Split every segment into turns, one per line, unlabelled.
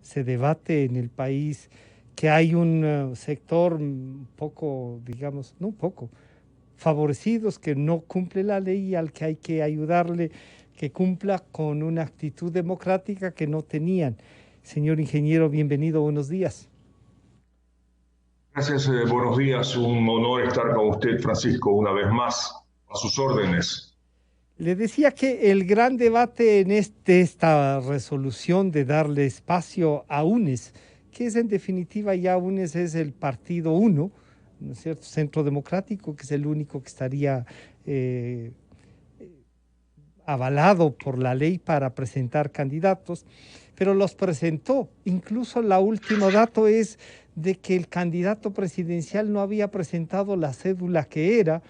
se debate en el país que hay un sector un poco, digamos, no un poco, favorecidos que no cumple la ley y al que hay que ayudarle que cumpla con una actitud democrática que no tenían. Señor ingeniero, bienvenido, buenos días.
Gracias, buenos días. Un honor estar con usted, Francisco, una vez más. A sus órdenes.
Le decía que el gran debate en esta resolución de darle espacio a UNES, que es en definitiva ya UNES es el partido uno, ¿no es cierto? Centro Democrático, que es el único que estaría eh, avalado por la ley para presentar candidatos, pero los presentó. Incluso la último dato es de que el candidato presidencial no había presentado la cédula que era,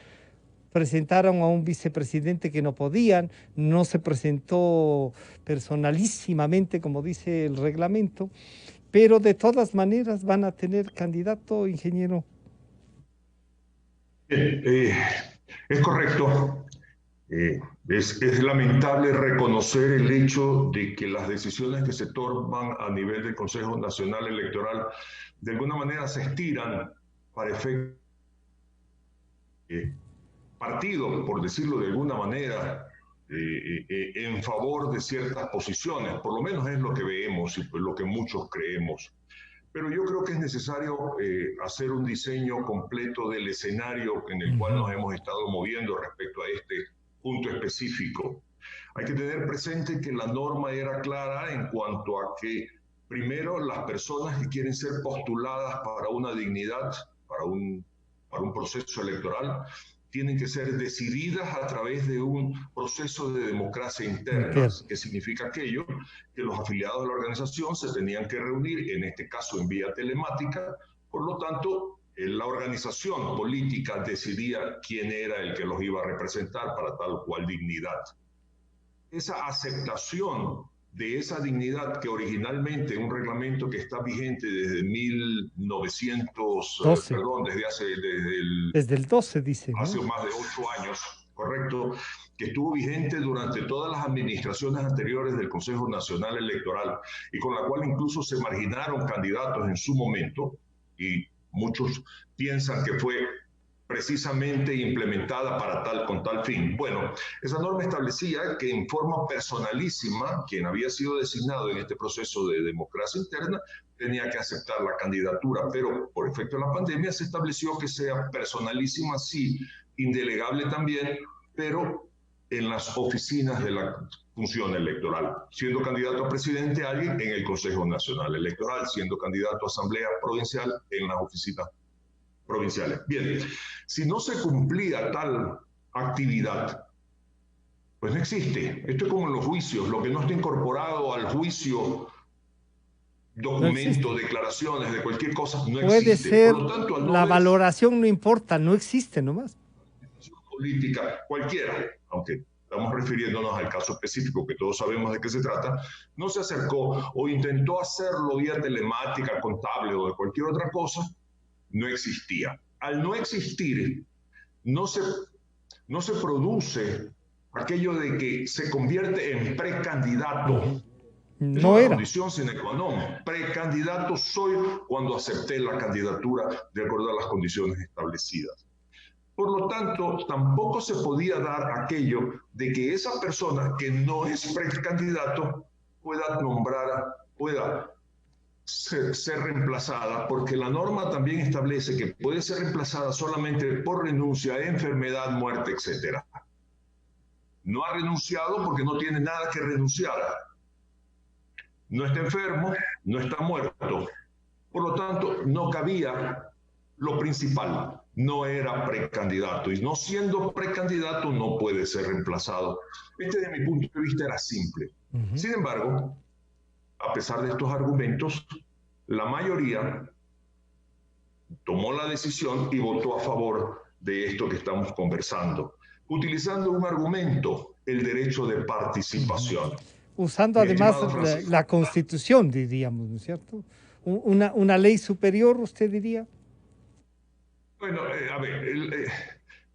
presentaron a un vicepresidente que no podían, no se presentó personalísimamente, como dice el reglamento, pero de todas maneras van a tener candidato, ingeniero.
Bien, es correcto. Es lamentable reconocer el hecho de que las decisiones que se toman a nivel del Consejo Nacional Electoral de alguna manera se estiran para efectos partido, por decirlo de alguna manera, en favor de ciertas posiciones. Por lo menos es lo que vemos y pues lo que muchos creemos. Pero yo creo que es necesario hacer un diseño completo del escenario en el cual nos hemos estado moviendo respecto a este punto específico. Hay que tener presente que la norma era clara en cuanto a que, primero, las personas que quieren ser postuladas para una dignidad, para un proceso electoral, tienen que ser decididas a través de un proceso de democracia interna.
Inter.
¿Qué significa aquello? Que los afiliados de la organización se tenían que reunir, en este caso en vía telemática, por lo tanto, la organización política decidía quién era el que los iba a representar para tal o cual dignidad. Esa aceptación de esa dignidad que originalmente un reglamento que está vigente desde 1900,
12.
perdón,
Desde el 12 dice,
hace
¿no?
más de 8 años, correcto, que estuvo vigente durante todas las administraciones anteriores del Consejo Nacional Electoral y con la cual incluso se marginaron candidatos en su momento y muchos piensan que fue precisamente implementada para con tal fin. Bueno, esa norma establecía que en forma personalísima, quien había sido designado en este proceso de democracia interna tenía que aceptar la candidatura, pero por efecto de la pandemia se estableció que sea personalísima, sí, indelegable también, pero en las oficinas de la función electoral, siendo candidato a presidente alguien en el Consejo Nacional Electoral, siendo candidato a asamblea provincial en las oficinas provinciales. Bien, si no se cumplía tal actividad, pues no existe. Esto es como en los juicios, lo que no está incorporado al juicio,
No
documento,
existe.
declaraciones, de cualquier cosa, no
Puede
existe. Por
ser,
lo tanto, al no
la
haber
valoración no importa, no existe nomás.
política cualquiera, aunque estamos refiriéndonos al caso específico que todos sabemos de qué se trata, no se acercó o intentó hacerlo vía telemática, contable o de cualquier otra cosa, no existía. Al no existir, no se, no se produce aquello de que se convierte en precandidato.
Ujú.
Es
No
una
era.
condición sine qua non. Precandidato soy cuando acepté la candidatura de acuerdo a las condiciones establecidas. Por lo tanto, tampoco se podía dar aquello de que esa persona que no es precandidato pueda nombrar, pueda ser reemplazada, porque la norma también establece que puede ser reemplazada solamente por renuncia, enfermedad, muerte, etcétera. No ha renunciado porque no tiene nada que renunciar. No está enfermo, no está muerto. Por lo tanto, no cabía lo principal, no era precandidato y no siendo precandidato no puede ser reemplazado. Este, desde mi punto de vista, era simple.
Ujú.
Sin embargo, a pesar de estos argumentos, la mayoría tomó la decisión y votó a favor de esto que estamos conversando, utilizando un argumento, el derecho de
Ujú.
participación.
Usando
Mi
además
estimado Francisco,
la Constitución, diríamos, ¿no es cierto? Una ley superior, usted diría.
bueno, a ver,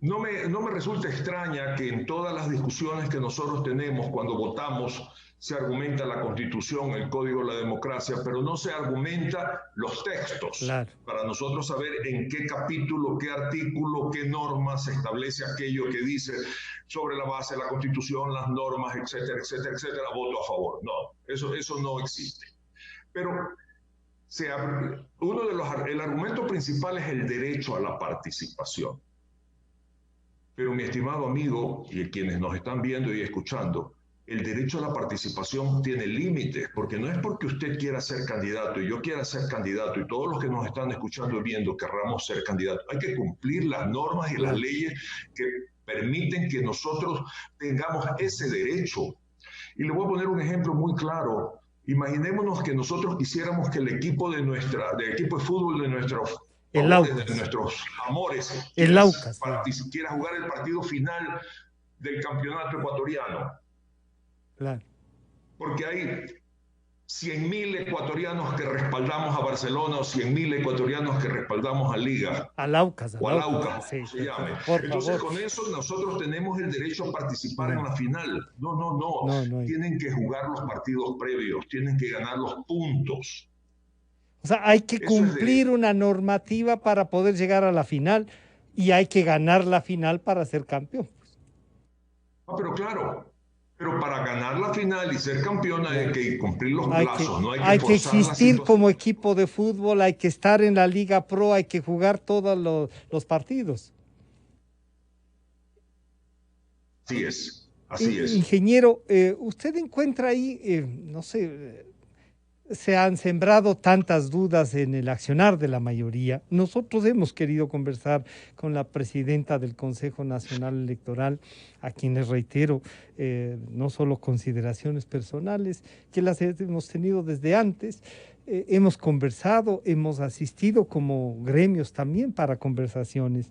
no me resulta extraña que en todas las discusiones que nosotros tenemos cuando votamos se argumenta la Constitución, el Código de la Democracia, pero no se argumenta los textos.
Claro.
Para nosotros saber en qué capítulo, qué artículo, qué norma se establece aquello que dice sobre la base de la Constitución, las normas, etcétera, etcétera, etcétera, voto a favor. No, eso no existe. Pero el argumento principal es el derecho a la participación. Pero mi estimado amigo y quienes nos están viendo y escuchando, el derecho a la participación tiene límites, porque no es porque usted quiera ser candidato y yo quiera ser candidato y todos los que nos están escuchando y viendo querramos ser candidatos. Hay que cumplir las normas y las leyes que permiten que nosotros tengamos ese derecho. Y le voy a poner un ejemplo muy claro. Imaginémonos que nosotros quisiéramos que el equipo de fútbol de nuestros amores quiera jugar el partido final del campeonato ecuatoriano.
Claro.
Porque hay 100.000 ecuatorianos que respaldamos a Barcelona o 100.000 ecuatorianos que respaldamos a Liga.
Al Aucas,
o al Aucas, sí, se llame. Entonces, con eso nosotros tenemos el derecho a participar en la final. No. Tienen que jugar los partidos previos, tienen que ganar los puntos.
O sea, hay que cumplir una normativa para poder llegar a la final y hay que ganar la final para ser campeón.
Pero claro. Pero para ganar la final y ser campeón hay que cumplir los plazos, no
hay que existir como equipo de fútbol, hay que estar en la Liga Pro, hay que jugar todos los partidos.
Así es.
Ingeniero, ¿usted encuentra ahí, no sé, se han sembrado tantas dudas en el accionar de la mayoría? Nosotros hemos querido conversar con la presidenta del Consejo Nacional Electoral, a quien les reitero, no solo consideraciones personales, que las hemos tenido desde antes, hemos conversado, hemos asistido como gremios también para conversaciones,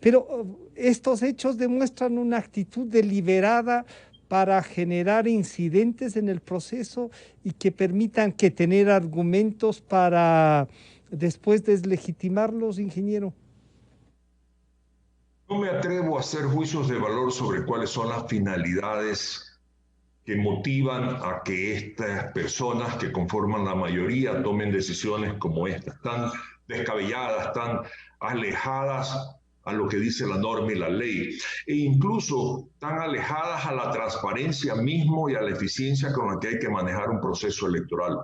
pero estos hechos demuestran una actitud deliberada para generar incidentes en el proceso y que permitan que tener argumentos para después deslegitimarlos, ingeniero.
No me atrevo a hacer juicios de valor sobre cuáles son las finalidades que motivan a que estas personas que conforman la mayoría tomen decisiones como estas, tan descabelladas, tan alejadas a lo que dice la norma y la ley, e incluso tan alejadas a la transparencia mismo y a la eficiencia con la que hay que manejar un proceso electoral.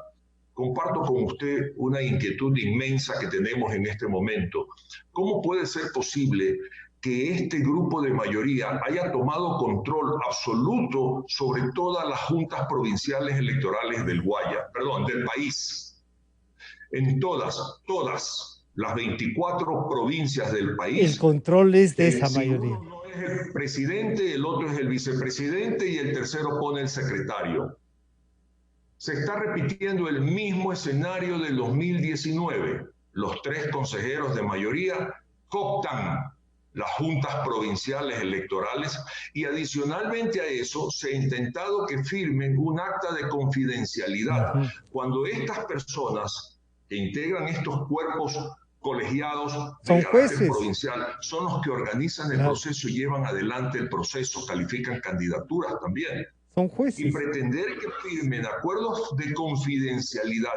Comparto con usted una inquietud inmensa que tenemos en este momento. ¿Cómo puede ser posible que este grupo de mayoría haya tomado control absoluto sobre todas las juntas provinciales electorales del país? En todas las 24 provincias del país.
El control es de esa mayoría.
Uno no es el presidente, el otro es el vicepresidente y el tercero pone el secretario. Se está repitiendo el mismo escenario del 2019. Los 3 consejeros de mayoría cooptan las juntas provinciales electorales y adicionalmente a eso se ha intentado que firmen un acta de confidencialidad. Cuando estas personas que integran estos cuerpos colegiados
son jueces
provincial son los que organizan el proceso y llevan adelante el proceso, califican candidaturas también.
Son jueces.
Y pretender que firmen acuerdos de confidencialidad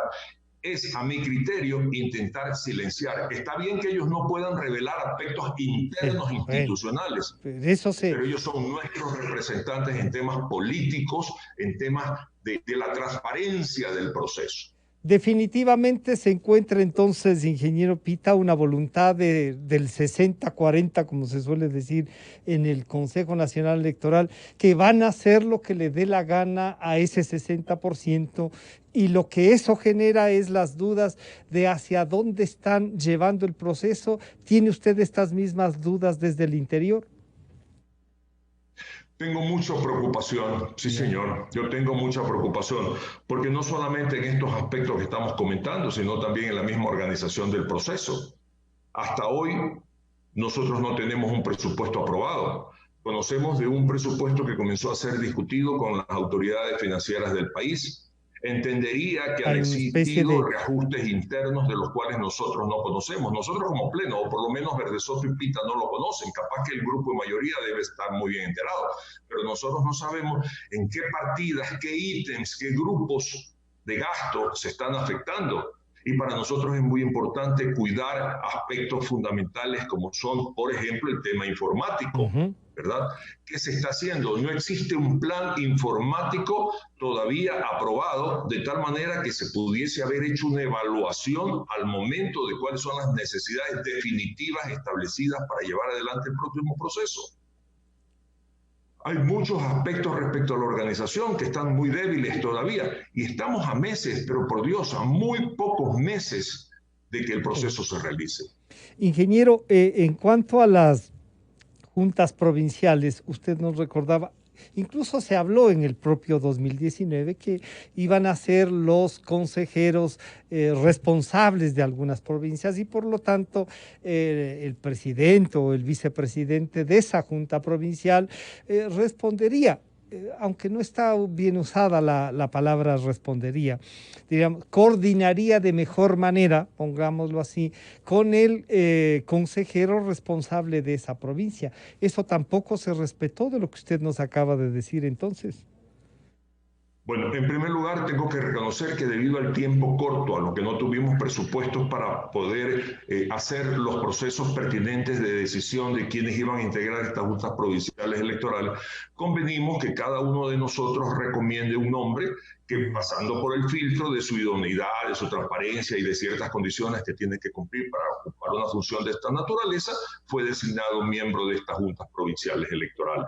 es, a mi criterio, intentar silenciar. Está bien que ellos no puedan revelar aspectos internos institucionales, pero ellos son nuestros representantes en temas políticos, en temas de la transparencia del proceso.
Definitivamente se encuentra entonces, ingeniero Pita, una voluntad del 60-40, como se suele decir en el Consejo Nacional Electoral, que van a hacer lo que le dé la gana a ese 60%, y lo que eso genera es las dudas de hacia dónde están llevando el proceso. ¿Tiene usted estas mismas dudas desde el interior?
Tengo mucha preocupación, sí señor, yo tengo mucha preocupación, porque no solamente en estos aspectos que estamos comentando, sino también en la misma organización del proceso. Hasta hoy nosotros no tenemos un presupuesto aprobado. Conocemos de un presupuesto que comenzó a ser discutido con las autoridades financieras del país. entendería que han
Hay una especie
existido
de...
reajustes internos de los cuales nosotros no conocemos. Nosotros como Pleno, o por lo menos Verde Soto y Pita no lo conocen. Capaz que el grupo de mayoría debe estar muy bien enterado, pero nosotros no sabemos en qué partidas, qué ítems, qué grupos de gasto se están afectando. Y para nosotros es muy importante cuidar aspectos fundamentales como son, por ejemplo, el tema informático, ¿verdad? ¿Qué se está haciendo? No existe un plan informático todavía aprobado de tal manera que se pudiese haber hecho una evaluación al momento de cuáles son las necesidades definitivas establecidas para llevar adelante el próximo proceso. Hay muchos aspectos respecto a la organización que están muy débiles todavía y estamos a meses, pero por Dios, a muy pocos meses de que el proceso se realice.
Ingeniero, en cuanto a las juntas provinciales, usted nos recordaba, incluso se habló en el propio 2019 que iban a ser los consejeros responsables de algunas provincias y por lo tanto el presidente o el vicepresidente de esa junta provincial respondería. Aunque no está bien usada la palabra respondería, diríamos, coordinaría de mejor manera, pongámoslo así, con el consejero responsable de esa provincia. Eso tampoco se respetó de lo que usted nos acaba de decir entonces.
Bueno, en primer lugar, tengo que reconocer que debido al tiempo corto, a lo que no tuvimos presupuestos para poder hacer los procesos pertinentes de decisión de quiénes iban a integrar estas juntas provinciales electorales, convenimos que cada uno de nosotros recomiende un nombre que, pasando por el filtro de su idoneidad, de su transparencia y de ciertas condiciones que tiene que cumplir para ocupar una función de esta naturaleza, fue designado miembro de estas juntas provinciales electorales.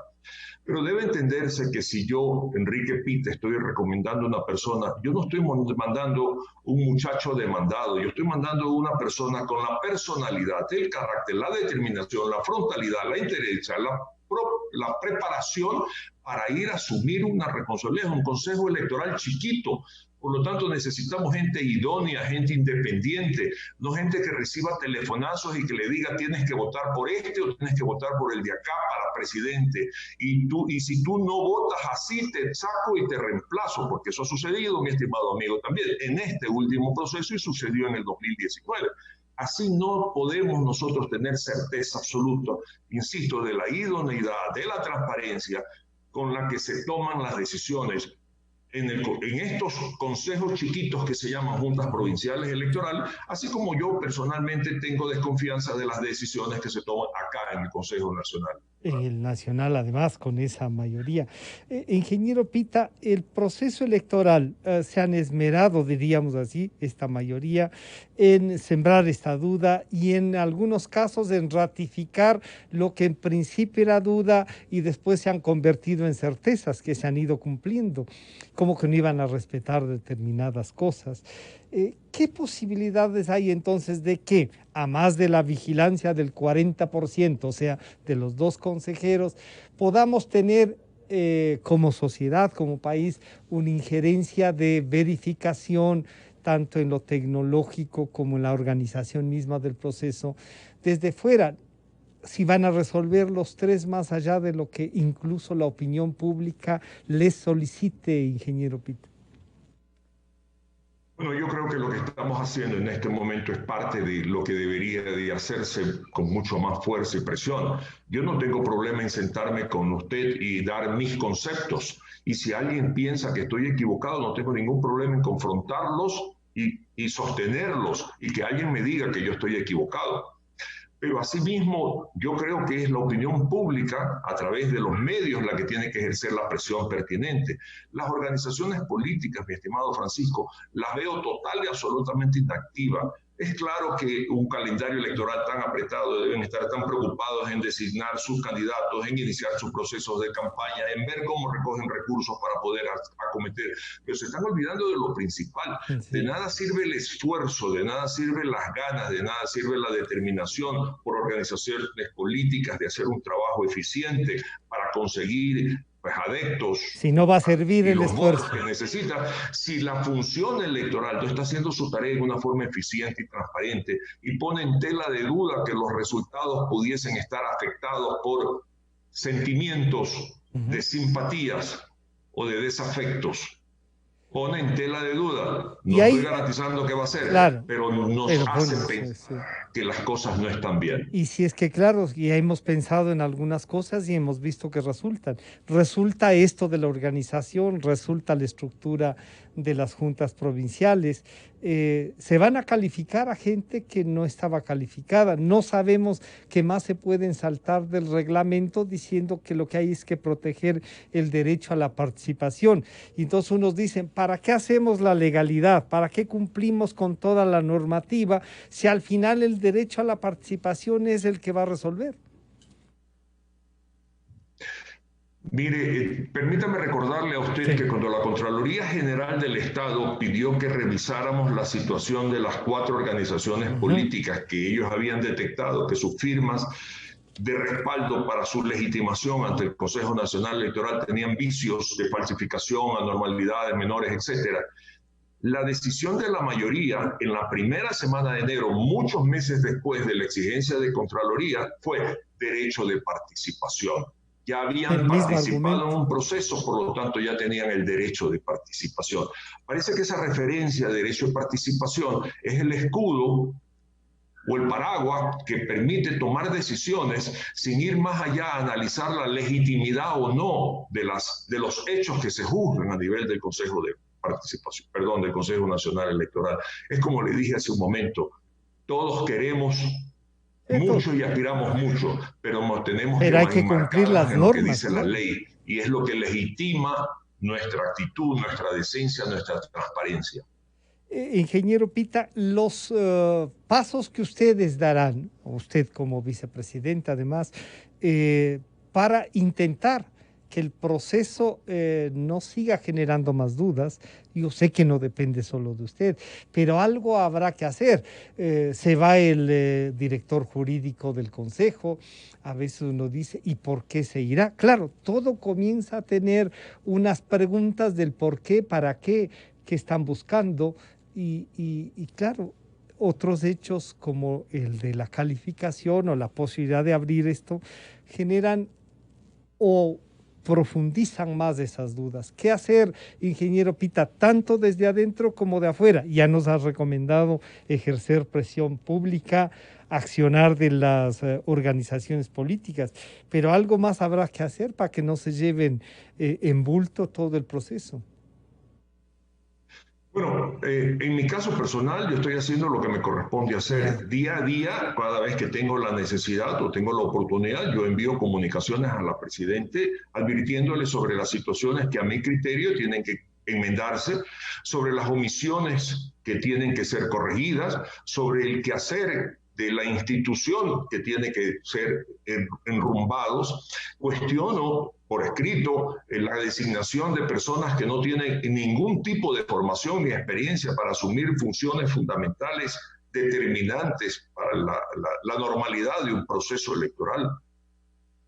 Pero debe entenderse que si yo, Enrique Pita, estoy recomendando a una persona, yo no estoy mandando un muchacho demandado, yo estoy mandando una persona con la personalidad, el carácter, la determinación, la frontalidad, la interés, la preparación para ir a asumir una responsabilidad. Es un consejo electoral chiquito. Por lo tanto, necesitamos gente idónea, gente independiente, no gente que reciba telefonazos y que le diga tienes que votar por este o tienes que votar por el de acá para presidente. Y si tú no votas así, te saco y te reemplazo, porque eso ha sucedido, mi estimado amigo, también en este último proceso y sucedió en el 2019. Así no podemos nosotros tener certeza absoluta, insisto, de la idoneidad, de la transparencia con la que se toman las decisiones en estos consejos chiquitos que se llaman juntas provinciales electorales, así como yo personalmente tengo desconfianza de las decisiones que se toman acá en el Consejo Nacional.
En el nacional, además, con esa mayoría. Ingeniero Pita, el proceso electoral se han esmerado, diríamos así, esta mayoría, en sembrar esta duda y en algunos casos en ratificar lo que en principio era duda y después se han convertido en certezas que se han ido cumpliendo, como que no iban a respetar determinadas cosas. ¿Qué posibilidades hay entonces de que, a más de la vigilancia del 40%, o sea, de los dos consejeros, podamos tener como sociedad, como país, una injerencia de verificación, tanto en lo tecnológico como en la organización misma del proceso, desde fuera? Si van a resolver los tres más allá de lo que incluso la opinión pública les solicite, ingeniero Pita.
Bueno, yo creo que lo que estamos haciendo en este momento es parte de lo que debería de hacerse con mucho más fuerza y presión. Yo no tengo problema en sentarme con usted y dar mis conceptos. Y si alguien piensa que estoy equivocado, no tengo ningún problema en confrontarlos y sostenerlos y que alguien me diga que yo estoy equivocado. Pero asimismo, yo creo que es la opinión pública, a través de los medios, la que tiene que ejercer la presión pertinente. Las organizaciones políticas, mi estimado Francisco, las veo total y absolutamente inactivas. Es claro que un calendario electoral tan apretado deben estar tan preocupados en designar sus candidatos, en iniciar sus procesos de campaña, en ver cómo recogen recursos para poder acometer. Pero se están olvidando de lo principal. Sí. De nada sirve el esfuerzo, de nada sirven las ganas, de nada sirve la determinación por organizaciones políticas de hacer un trabajo eficiente para conseguir pues adeptos.
Si no va a servir el esfuerzo
que necesita, si la función electoral no está haciendo su tarea de una forma eficiente y transparente y pone en tela de duda que los resultados pudiesen estar afectados por sentimientos de simpatías o de desafectos. pone en tela de duda.
Y
No estoy
ahí,
garantizando que va a ser,
claro,
pero nos
pero
hace
bueno, sí,
pensar
sí.
que las cosas no están bien.
Y si es que, claro, ya hemos pensado en algunas cosas y hemos visto que resultan. Resulta esto de la organización, resulta la estructura de las juntas provinciales. Se van a calificar a gente que no estaba calificada. No sabemos qué más se pueden saltar del reglamento diciendo que lo que hay es que proteger el derecho a la participación. Y entonces unos dicen, ¿para qué hacemos la legalidad? ¿Para qué cumplimos con toda la normativa si al final el derecho a la participación es el que va a resolver?
Mire, permítame recordarle a usted
Sí.
que cuando la Contraloría General del Estado pidió que revisáramos la situación de las 4 organizaciones
Ujú.
políticas que ellos habían detectado que sus firmas de respaldo para su legitimación ante el Consejo Nacional Electoral tenían vicios de falsificación, anormalidades menores, etcétera. La decisión de la mayoría en la primera semana de enero, muchos meses después de la exigencia de Contraloría, fue derecho de participación. Ya
El
habían
mismo
participado
argumento.
en un proceso, por lo tanto ya tenían el derecho de participación. Parece que esa referencia a derecho de participación es el escudo o el paraguas que permite tomar decisiones sin ir más allá a analizar la legitimidad o no de los hechos que se juzgan a nivel del Consejo de Participación, perdón, del Consejo Nacional Electoral. Es como le dije hace un momento, todos queremos
Esto,
mucho y aspiramos mucho, pero nos tenemos que
pero hay que cumplir
enmarcarnos
las
en lo que
normas,
dice la
claro.
ley y es lo que legitima nuestra actitud, nuestra decencia, nuestra transparencia.
Ingeniero Pita, los pasos que ustedes darán, usted como vicepresidenta además, para intentar que el proceso no siga generando más dudas. Yo sé que no depende solo de usted, pero algo habrá que hacer. Se va el director jurídico del Consejo, a veces uno dice, ¿y por qué se irá? Claro, todo comienza a tener unas preguntas del por qué, para qué están buscando. Y claro, otros hechos como el de la calificación o la posibilidad de abrir esto generan o profundizan más esas dudas. ¿Qué hacer, ingeniero Pita, tanto desde adentro como de afuera? Ya nos has recomendado ejercer presión pública, accionar de las organizaciones políticas, pero algo más habrá que hacer para que no se lleven en bulto todo el proceso.
Bueno, en mi caso personal, yo estoy haciendo lo que me corresponde
Ya.
hacer. Día a día, cada vez que tengo la necesidad o tengo la oportunidad, yo envío comunicaciones a la Presidente advirtiéndole sobre las situaciones que a mi criterio tienen que enmendarse, sobre las omisiones que tienen que ser corregidas, sobre el quehacer de la institución que tiene que ser enrumbados. Cuestiono por escrito la designación de personas que no tienen ningún tipo de formación ni experiencia para asumir funciones fundamentales determinantes para la normalidad de un proceso electoral.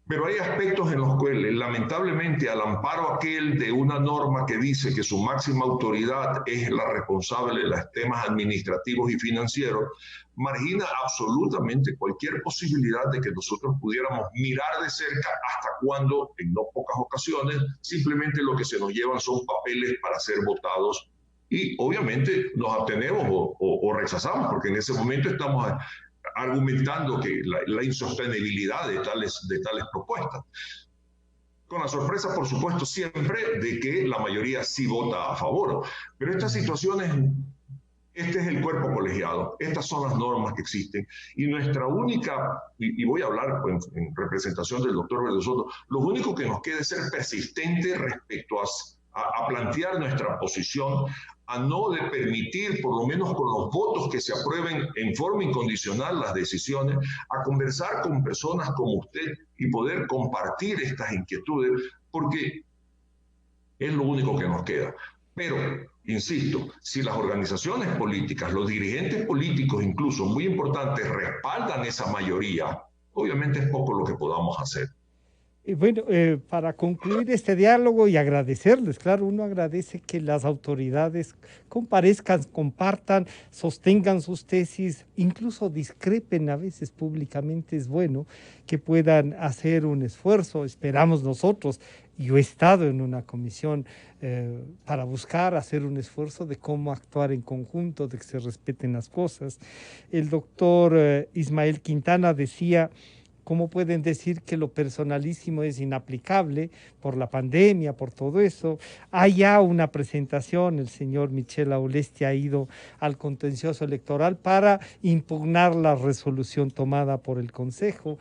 Pero hay aspectos en los cuales, lamentablemente, al amparo aquel de una norma que dice que su máxima autoridad es la responsable de los temas administrativos y financieros, margina absolutamente cualquier posibilidad de que nosotros pudiéramos mirar de cerca hasta cuando, en no pocas ocasiones, simplemente lo que se nos llevan son papeles para ser votados y obviamente nos abstenemos o rechazamos, porque en ese momento estamos argumentando que la insostenibilidad de tales propuestas. Con la sorpresa, por supuesto, siempre de que la mayoría sí vota a favor. Pero estas situaciones, este es el cuerpo colegiado, estas son las normas que existen. Y nuestra única, y voy a hablar en representación del doctor Verde Soto, lo único que nos queda es ser persistente respecto a plantear nuestra posición, a no de permitir, por lo menos con los votos que se aprueben en forma incondicional las decisiones, a conversar con personas como usted y poder compartir estas inquietudes, porque es lo único que nos queda. Pero, insisto, si las organizaciones políticas, los dirigentes políticos incluso muy importantes, respaldan esa mayoría, obviamente es poco lo que podamos hacer.
Bueno, para concluir este diálogo y agradecerles, claro, uno agradece que las autoridades comparezcan, compartan, sostengan sus tesis, incluso discrepen a veces públicamente, es bueno que puedan hacer un esfuerzo, esperamos nosotros. Yo he estado en una comisión para buscar hacer un esfuerzo de cómo actuar en conjunto, de que se respeten las cosas. El doctor Ismael Quintana decía: ¿cómo pueden decir que lo personalísimo es inaplicable por la pandemia, por todo eso? Hay ya una presentación, el señor Michel Aulesti ha ido al contencioso electoral para impugnar la resolución tomada por el Consejo.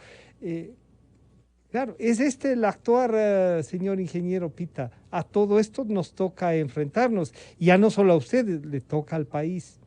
Claro, es este el actuar, señor ingeniero Pita. A todo esto nos toca enfrentarnos, y ya no solo a ustedes, le toca al país.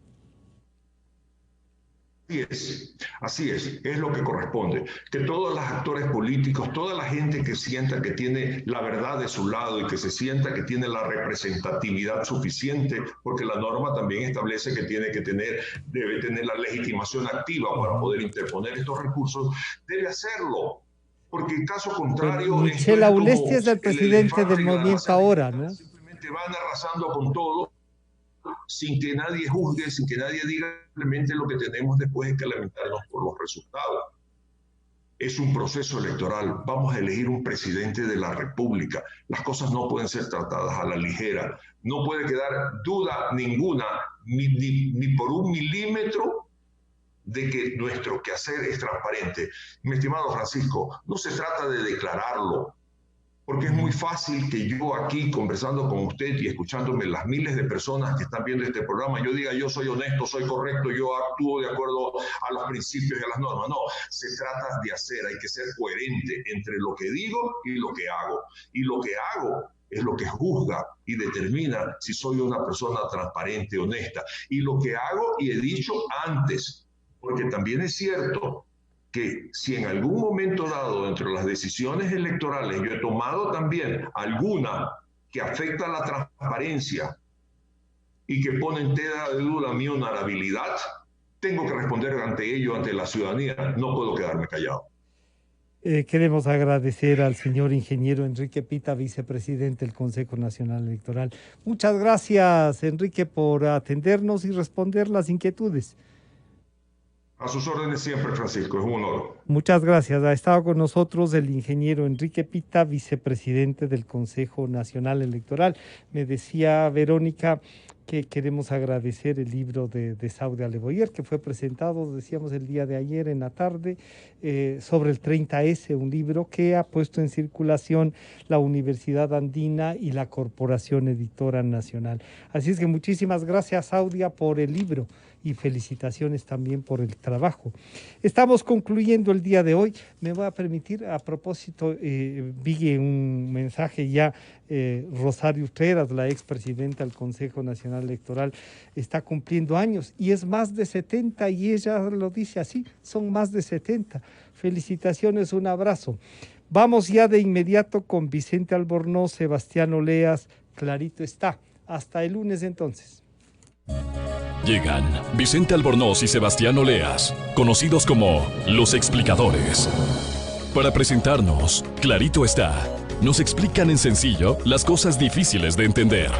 Así es lo que corresponde. Que todos los actores políticos, toda la gente que sienta que tiene la verdad de su lado y que se sienta que tiene la representatividad suficiente, porque la norma también establece que debe tener la legitimación activa para poder interponer estos recursos, debe hacerlo. Porque en caso contrario,
Michel Aulesti es el presidente del movimiento ahora, ¿no?
Simplemente van arrasando con todo, sin que nadie juzgue, sin que nadie diga. Simplemente lo que tenemos después es que lamentarnos por los resultados. Es un proceso electoral, vamos a elegir un presidente de la República. Las cosas no pueden ser tratadas a la ligera. No puede quedar duda ninguna, ni por un milímetro, de que nuestro quehacer es transparente. Mi estimado Francisco, no se trata de declararlo, porque es muy fácil que yo aquí, conversando con usted y escuchándome las miles de personas que están viendo este programa, yo diga: yo soy honesto, soy correcto, yo actúo de acuerdo a los principios y a las normas. No, se trata de hacer, hay que ser coherente entre lo que digo y lo que hago. Y lo que hago es lo que juzga y determina si soy una persona transparente, honesta. Y lo que hago, y he dicho antes, porque también es cierto que si en algún momento dado, entre las decisiones electorales, yo he tomado también alguna que afecta a la transparencia y que pone en tela de duda mi honorabilidad, tengo que responder ante ello, ante la ciudadanía. No puedo quedarme callado.
Queremos agradecer al señor ingeniero Enrique Pita, vicepresidente del Consejo Nacional Electoral. Muchas gracias, Enrique, por atendernos y responder las inquietudes.
A sus órdenes siempre, Francisco, es un honor.
Muchas gracias. Ha estado con nosotros el ingeniero Enrique Pita, vicepresidente del Consejo Nacional Electoral. Me decía Verónica que queremos agradecer el libro de Saudia Leboyer, que fue presentado, decíamos, el día de ayer en la tarde, sobre el 30S, un libro que ha puesto en circulación la Universidad Andina y la Corporación Editora Nacional. Así es que muchísimas gracias, Saudia, por el libro, y felicitaciones también por el trabajo. Estamos concluyendo el día de hoy. Me voy a permitir, a propósito, vi un mensaje ya, Rosario Utreras, la expresidenta del Consejo Nacional Electoral, está cumpliendo años y es más de 70, y ella lo dice así: son más de 70. Felicitaciones, un abrazo. Vamos ya de inmediato con Vicente Albornoz, Sebastián Oleas, Clarito está. Hasta el lunes entonces.
Llegan Vicente Albornoz y Sebastián Oleas, conocidos como Los Explicadores. Para presentarnos, Clarito está. Nos explican en sencillo las cosas difíciles de entender.